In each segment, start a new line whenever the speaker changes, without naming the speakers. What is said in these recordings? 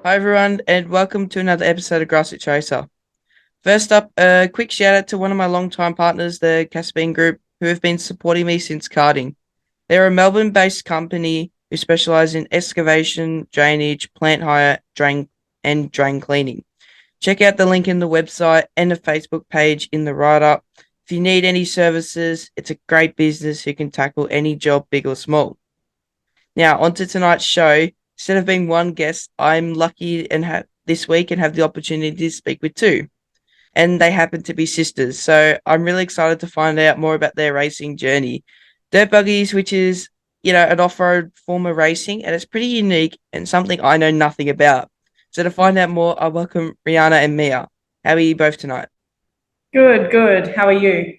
Hi everyone, and welcome to another episode of Grassroots Racer. First up, a quick shout out to one of my longtime partners, the Casabene Group, who have been supporting me since karting. They're a Melbourne-based company who specialise in excavation, drainage, plant hire, and drain cleaning. Check out the link in the website and the Facebook page in the write-up. If you need any services, it's a great business who can tackle any job, big or small. Now, on to tonight's show. Instead of being one guest, I'm lucky and this week and have the opportunity to speak with two. And they happen to be sisters. So I'm really excited to find out more about their racing journey. Dirt buggies, which is, an off-road form of racing, and it's pretty unique and something I know nothing about. So to find out more, I welcome Rianna and Mia. How are you both tonight?
Good, good. How are you?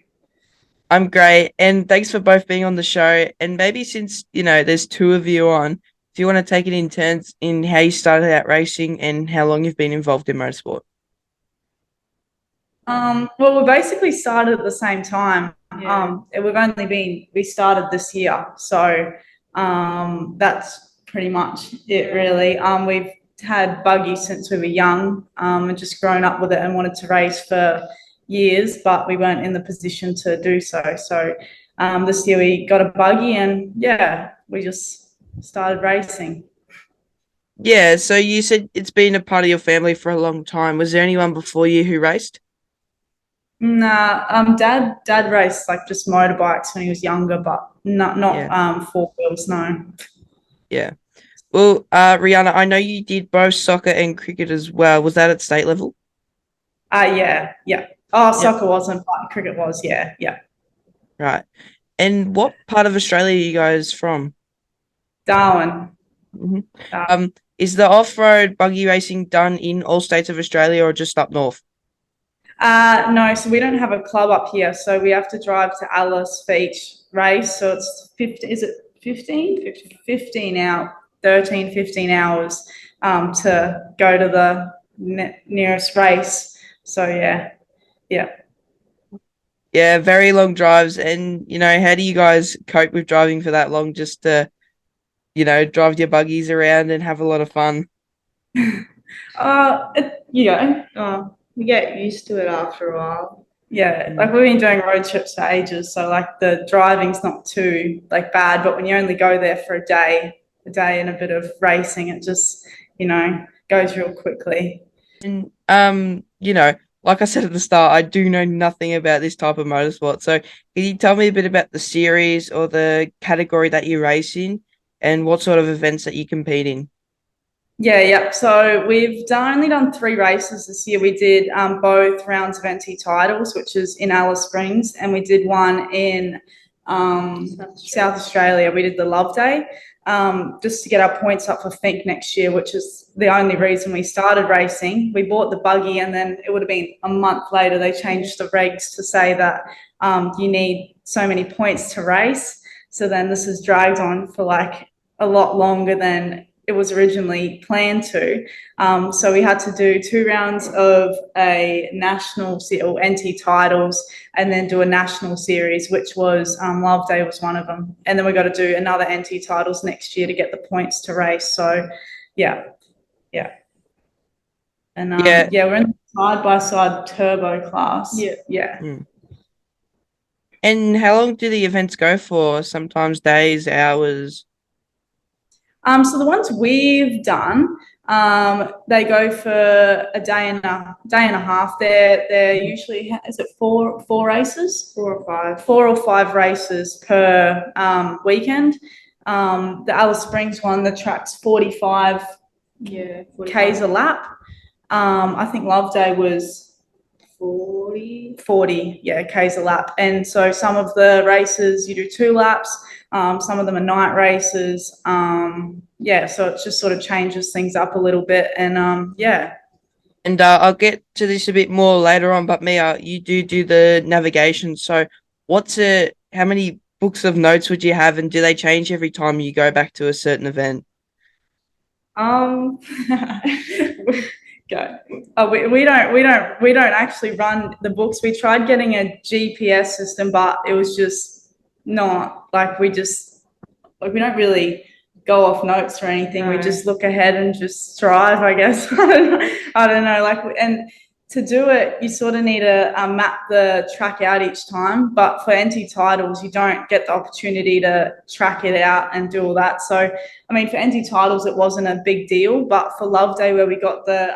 I'm great, and thanks for both being on the show. And maybe since, there's two of you on, if you want to take it in turns in how you started out racing and how long you've been involved in motorsport.
Well, we basically started at the same time.
Yeah.
We started this year, so that's pretty much it, really. We've had buggy since we were young, and just grown up with it and wanted to race for years, but we weren't in the position to do so. So this year we got a buggy, and yeah, we just started racing.
Yeah, so you said it's been a part of your family for a long time. Was there anyone before you who raced?
Nah, dad raced like just motorbikes when he was younger, but not
Yeah,
four wheels, no.
yeah. Well, Rihanna, I know you did both soccer and cricket as well. Was that at state level?
Yeah, yeah. Oh,
Yep.
soccer wasn't, but cricket was, yeah, yeah.
Right. And what part of Australia are you guys from?
Darwin.
hmm
Uh,
is the off-road buggy racing done in all states of Australia or just up north?
no, so we don't have a club up here, so we have to drive to Alice for each race. So it's 50, is it 15? 15 out, 13, 15 hours to go to the nearest race. So yeah, yeah.
Yeah, very long drives. And, how do you guys cope with driving for that long just to, drive your buggies around and have a lot of fun?
We get used to it after a while. Yeah,
Mm.
like we've been doing road trips for ages, so like the driving's not too like bad, but when you only go there for a day and a bit of racing, it just, goes real quickly.
And like I said at the start, I do know nothing about this type of motorsport. So can you tell me a bit about the series or the category that you race in and what sort of events that you compete in?
Yeah, yeah. So only done three races this year. We did both rounds of NT titles, which is in Alice Springs, and we did one in South Australia. We did the Love Day, just to get our points up for Finke next year, which is the only reason we started racing. We bought the buggy, and then it would have been a month later they changed the regs to say that you need so many points to race. So then this has dragged on for like a lot longer than it was originally planned to. So we had to do two rounds of a national or NT titles and then do a national series, which was Love Day was one of them. And then we got to do another NT titles next year to get the points to race. So yeah, yeah. And
Yeah.
yeah, we're in the side by side turbo class.
Yeah.
Yeah.
Mm. And how long do the events go for? Sometimes days, hours.
So the ones we've done, they go for a day and a half. They're usually, is it four races? 4 or 5. 4 or 5 races per weekend. The Alice Springs one, the track's 45
Yeah,
Ks
45.
a lap. I think Love Day was 40, yeah, Ks a lap. And so some of the races you do 2 laps, some of them are night races. Yeah, so it just sort of changes things up a little bit. And yeah.
And I'll get to this a bit more later on, but Mia, you do the navigation. So how many books of notes would you have, and do they change every time you go back to a certain event?
Um, go. Oh, we don't actually run the books. We tried getting a GPS system, but it was just not like we don't really go off notes or anything.
No.
We just look ahead and just drive, I guess. I don't know. Like, and to do it, you sort of need to map the track out each time. But for NT titles, you don't get the opportunity to track it out and do all that. So, I mean, for NT titles, it wasn't a big deal. But for Love Day, where we got the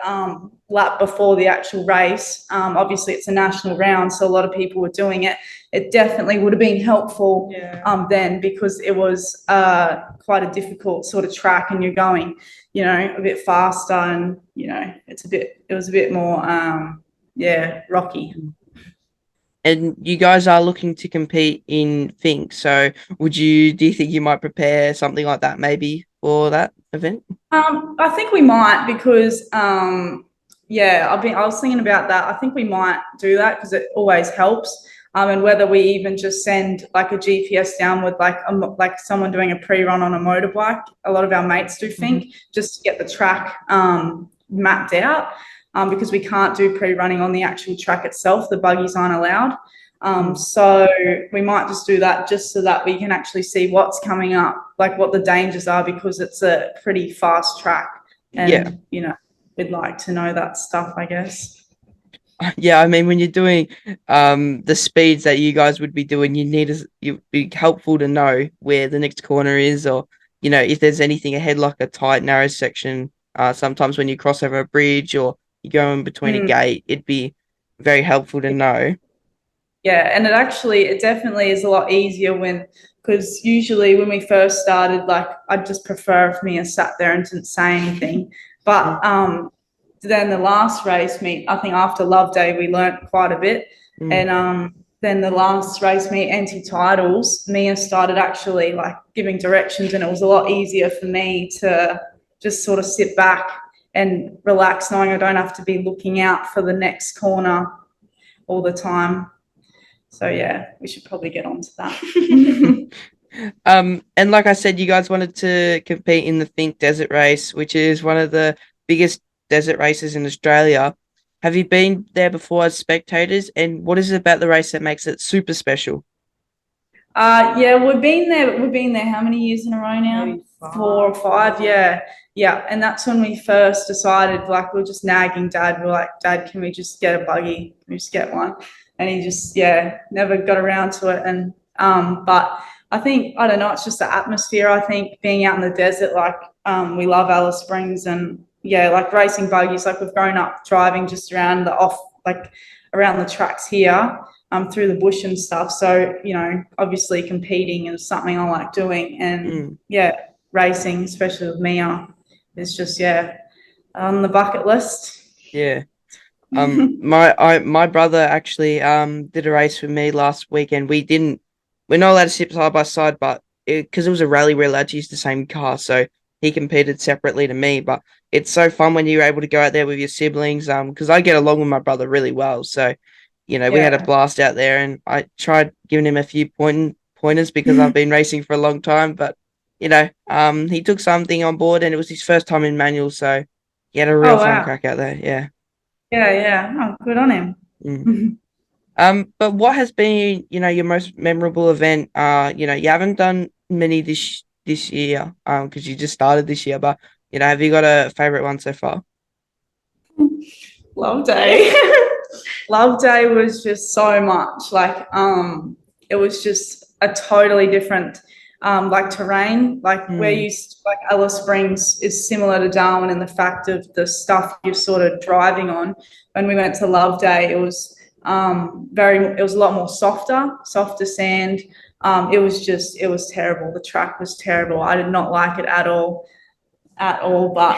lap before the actual race, obviously it's a national round, so a lot of people were doing it. It definitely would have been helpful then, because it was quite a difficult sort of track, and you're going, you know, a bit faster, and you know, it was a bit more rocky.
And you guys are looking to compete in Fink, so do you think you might prepare something like that maybe for that event?
I think we might, because I was thinking about that. I think we might do that because it always helps. And whether we even just send like a GPS down with like someone doing a pre-run on a motorbike. A lot of our mates do Fink just to get the track mapped out, because we can't do pre-running on the actual track itself. The buggies aren't allowed. So we might just do that just so that we can actually see what's coming up, like what the dangers are, because it's a pretty fast track. And, you know, we'd like to know that stuff, I guess.
Yeah, I mean, when you're doing the speeds that you guys would be doing, you'd be helpful to know where the next corner is, or, you know, if there's anything ahead, like a tight, narrow section. Sometimes when you cross over a bridge or you go in between a gate, it'd be very helpful to know.
Yeah, and it definitely is a lot easier because usually when we first started, like, I'd just prefer if Mia sat there and didn't say anything. But then the last race meet, I think after Love Day, we learnt quite a bit. And then the last race meet, anti-titles, Mia started actually like giving directions, and it was a lot easier for me to just sort of sit back and relax, knowing I don't have to be looking out for the next corner all the time. So yeah, we should probably get on to that.
And like I said, you guys wanted to compete in the Finke Desert race, which is one of the biggest desert races in Australia. Have you been there before as spectators? And what is it about the race that makes it super special?
Yeah, we've been there. We've been there how many years in a row now?
Maybe 5.
4 or 5. Yeah. Yeah. And that's when we first decided, like, we were just nagging Dad. We were like, Dad, can we just get a buggy? Can we just get one? And he just, never got around to it. And, but I think, I don't know, it's just the atmosphere. I think being out in the desert, like, we love Alice Springs, and like racing buggies, like we've grown up driving just around around the tracks here. Through the bush and stuff. So, you know, obviously competing is something I like doing. And racing, especially with Mia, is just, on the bucket list.
Yeah. My brother actually did a race with me last weekend. We're not allowed to sit side by side, but because it was a rally, we're allowed to use the same car. So he competed separately to me. But it's so fun when you're able to go out there with your siblings. Because I get along with my brother really well. So, you know, we had a blast out there, and I tried giving him a few pointers because I've been racing for a long time. But, you know, he took something on board, and it was his first time in manual. So he had a real fun crack out there. Yeah.
Yeah. Oh, good on him.
But what has been, you know, your most memorable event? You know, you haven't done many this year, because you just started this year, but, you know, have you got a favorite one so far?
Love Day. Love Day was just so much. Like, it was just a totally different like terrain. Like like Alice Springs is similar to Darwin in the fact of the stuff you're sort of driving on. When we went to Love Day, it was it was a lot more softer sand. It was terrible. The track was terrible. I did not like it at all, but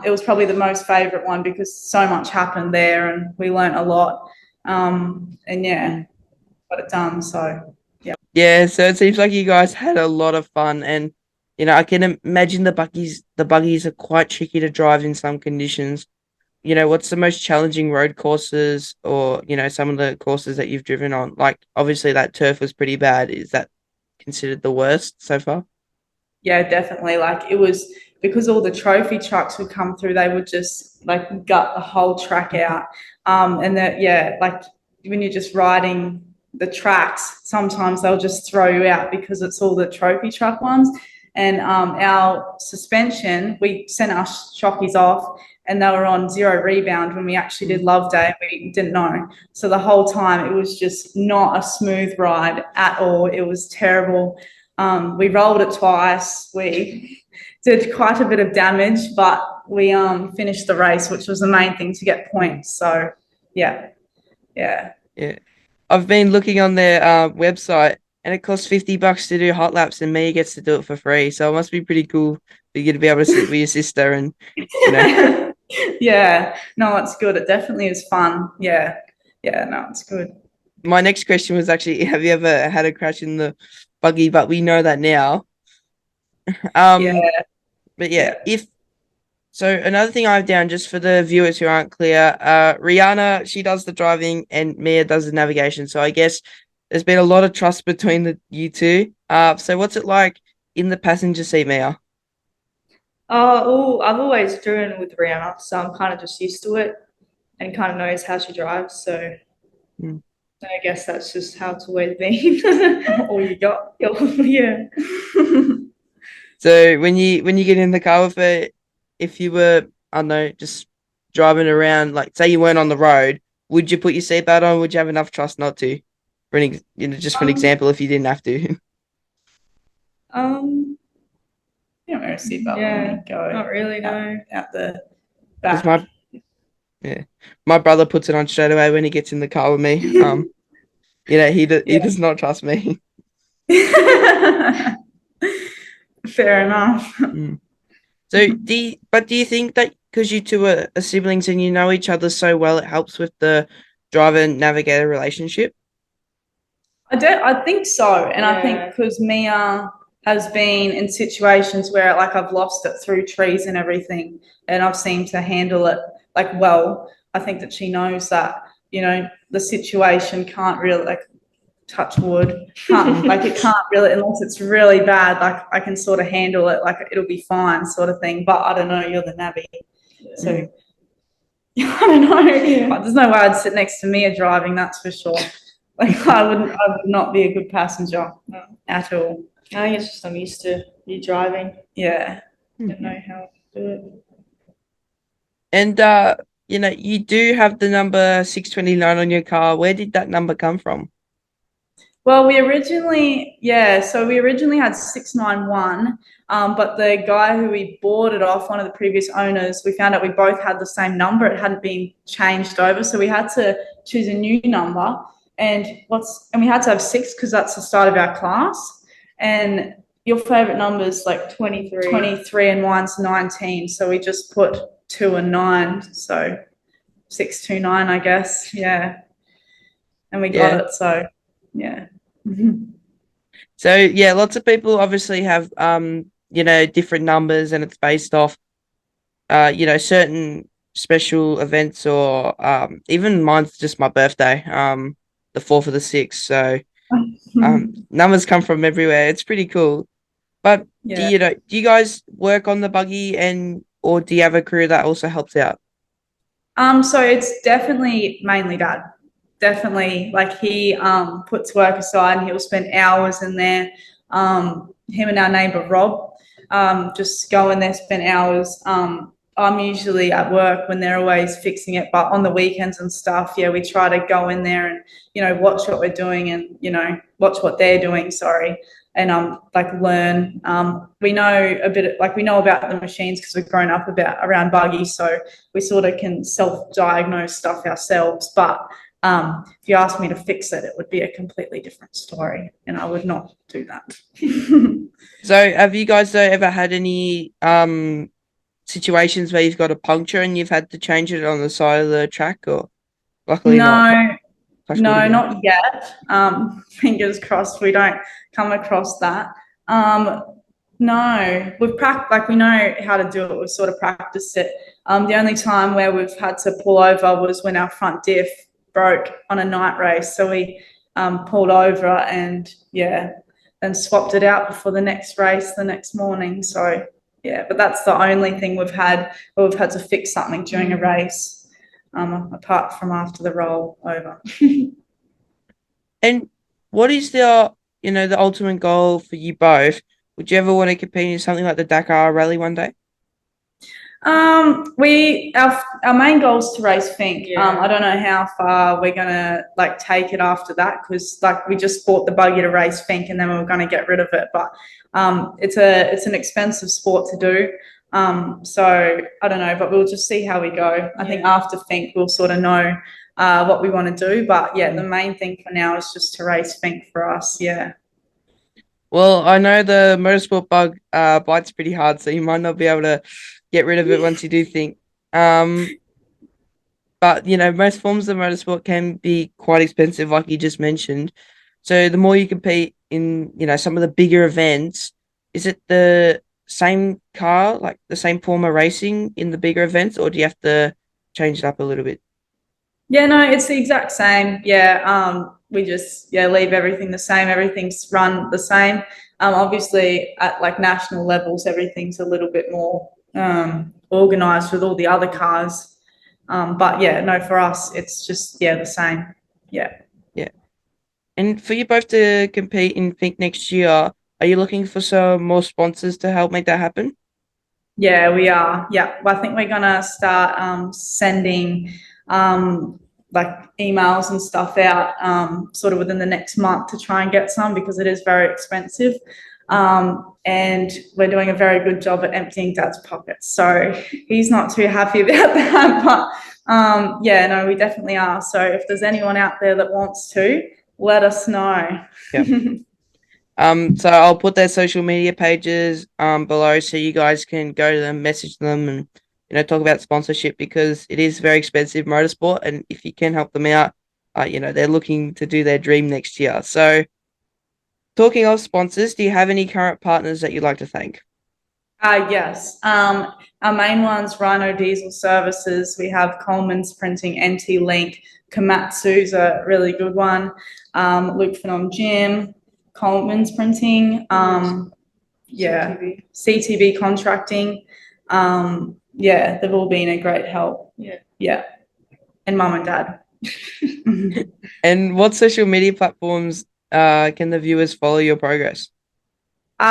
it was probably the most favorite one because so much happened there and we learnt a lot. And got it done. So
yeah, so it seems like you guys had a lot of fun, and, you know, I can imagine the buggies are quite tricky to drive in some conditions. You know, what's the most challenging road courses, or, you know, some of the courses that you've driven on? Like, obviously that turf was pretty bad. Is that considered the worst so far?
Yeah, definitely. Like, it was because all the trophy trucks would come through, they would just like gut the whole track out. And that, like when you're just riding the tracks, sometimes they'll just throw you out because it's all the trophy truck ones. and our suspension, we sent our shockies off and they were on 0 rebound when we actually did love day. We didn't know. So the whole time it was just not a smooth ride at all. It was terrible. We rolled it twice. We did quite a bit of damage, but we finished the race, which was the main thing, to get points. So yeah.
I've been looking on their website, and it costs $50 to do hot laps, and Mia gets to do it for free. So it must be pretty cool for you to be able to sit with your sister, and
Yeah, no, it's good. It definitely is fun. Yeah, no, it's good.
My next question was actually, have you ever had a crash in the buggy? But we know that now.
Yeah.
But if so, another thing I've down just for the viewers who aren't clear, Rianna, she does the driving and Mia does the navigation. So I guess there's been a lot of trust between you two. So what's it like in the passenger seat, Mia?
Oh, I've always driven with Rihanna, so I'm kind of just used to it and kind of knows how she drives. So I guess that's just how it's always been.
All you got.
Yeah.
So when you get in the car with her, if you were, I don't know, just driving around, like say you weren't on the road, would you put your seatbelt on? Would you have enough trust not to? Just for an example, if you didn't have to.
You don't wear a seatbelt when you go.
Not really, no.
Out the
Because
back.
my brother puts it on straight away when he gets in the car with me. He does not trust me.
Fair enough.
So do you think that because you two are siblings and you know each other so well, it helps with the driver navigator relationship?
I think so, and I think because Mia has been in situations where like I've lost it through trees and everything, and I've seemed to handle it like well. I think that she knows that the situation can't really like touch wood, it can't really unless it's really bad. Like I can sort of handle it, like it'll be fine, sort of thing. But I don't know. You're the navvy, so I don't know. There's no way I'd sit next to Mia driving. That's for sure. Like I would not be a good passenger at all.
I think it's just I'm used to you driving.
Yeah.
Don't know how to do it.
And
you do have the number 629 on your car. Where did that number come from?
Well, we originally had 691, but the guy who we bought it off, one of the previous owners, we found out we both had the same number. It hadn't been changed over, so we had to choose a new number. And we had to have 6 because that's the start of our class. And your favorite number is like 23 and mine's 19. So we just put 2 and 9. So 629, I guess. Yeah. And we got it. So yeah.
So yeah, lots of people obviously have different numbers, and it's based off certain special events, or even mine's just my birthday, the 4th of the 6th. So numbers come from everywhere. It's pretty cool. But do you guys work on the buggy, or do you have a crew that also helps out?
So it's definitely mainly Dad. Definitely, like he puts work aside and he'll spend hours in there. Him and our neighbour Rob just go in there, spend hours. I'm usually at work when they're always fixing it, but on the weekends and stuff, we try to go in there and watch what we're doing and watch what they're doing. Sorry, and learn. We know a bit, we know about the machines because we've grown up around buggies, so we sort of can self-diagnose stuff ourselves. But if you asked me to fix it, it would be a completely different story, and I would not do that.
So, have you guys ever had any situations where you've got a puncture and you've had to change it on the side of the track, or luckily not
yet. Fingers crossed we don't come across that. No, we've we know how to do it. We've sort of practiced it. The only time where we've had to pull over was when our front diff broke on a night race, so we pulled over and then swapped it out before the next race the next morning. So but that's the only thing we've had where we've had to fix something during a race, apart from after the roll over.
And what is the ultimate goal for you both Would you ever want to compete in something like the Dakar Rally one day?
Our main goal is to race Fink.
Yeah.
I don't know how far we're gonna like take it after that, because like we just bought the buggy to race Fink and then we were gonna get rid of it. But it's an expensive sport to do. So I don't know, but we'll just see how we go. I think after Fink we'll sort of know what we want to do. But yeah, the main thing for now is just to race Fink for us. Yeah.
Well, I know the motorsport bug bites pretty hard, so you might not be able to get rid of it once you do think. But most forms of motorsport can be quite expensive, like you just mentioned. So the more you compete in, some of the bigger events, is it the same car, like the same form of racing in the bigger events, or do you have to change it up a little bit?
Yeah, no, it's the exact same. Yeah, we just leave everything the same. Everything's run the same. Obviously at like national levels, everything's a little bit more organized with all the other cars. But yeah, no, for us, it's just the same. Yeah.
Yeah. And for you both to compete in Think next year, are you looking for some more sponsors to help make that happen?
Yeah, we are. Yeah, well, I think we're gonna start sending like emails and stuff out sort of within the next month to try and get some, because it is very expensive. And we're doing a very good job at emptying Dad's pockets, so he's not too happy about that. But yeah, no, we definitely are. So if there's anyone out there that wants to, let us know.
Yep. So I'll put their social media pages below so you guys can go to them, message them, and talk about sponsorship, because it is very expensive motorsport, and if you can help them out, they're looking to do their dream next year. So talking of sponsors, do you have any current partners that you'd like to thank?
Yes. Our main one's Rhino Diesel Services. We have Coleman's Printing, NT Link, Komatsu's a really good one. Luke Phenom Gym, Coleman's Printing, CTV Contracting. Yeah, they've all been a great help. Yeah. And Mum and Dad.
And what social media platforms can the viewers follow your progress?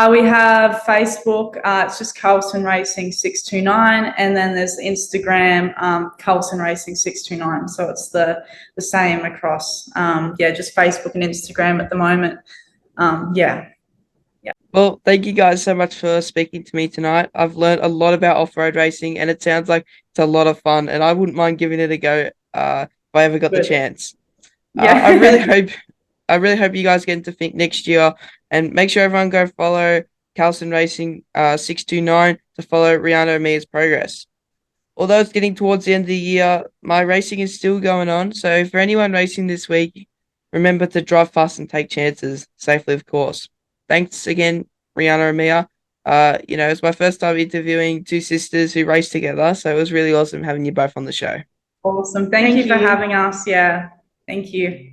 We have Facebook, it's just Carlson Racing 629, and then there's Instagram, Carlson Racing 629. So it's the same across, just Facebook and Instagram at the moment. Yeah.
Well, thank you guys so much for speaking to me tonight. I've learned a lot about off-road racing, and it sounds like it's a lot of fun, and I wouldn't mind giving it a go if I ever got the chance.
Yeah.
I really hope you guys get into Think next year, and make sure everyone go follow Carlson Racing 629 to follow Rianna and Mia's progress. Although it's getting towards the end of the year, my racing is still going on. So for anyone racing this week, remember to drive fast and take chances safely, of course. Thanks again, Rianna and Mia. It's my first time interviewing two sisters who race together, so it was really awesome having you both on the show.
Awesome. Thank you for having us. Yeah. Thank you.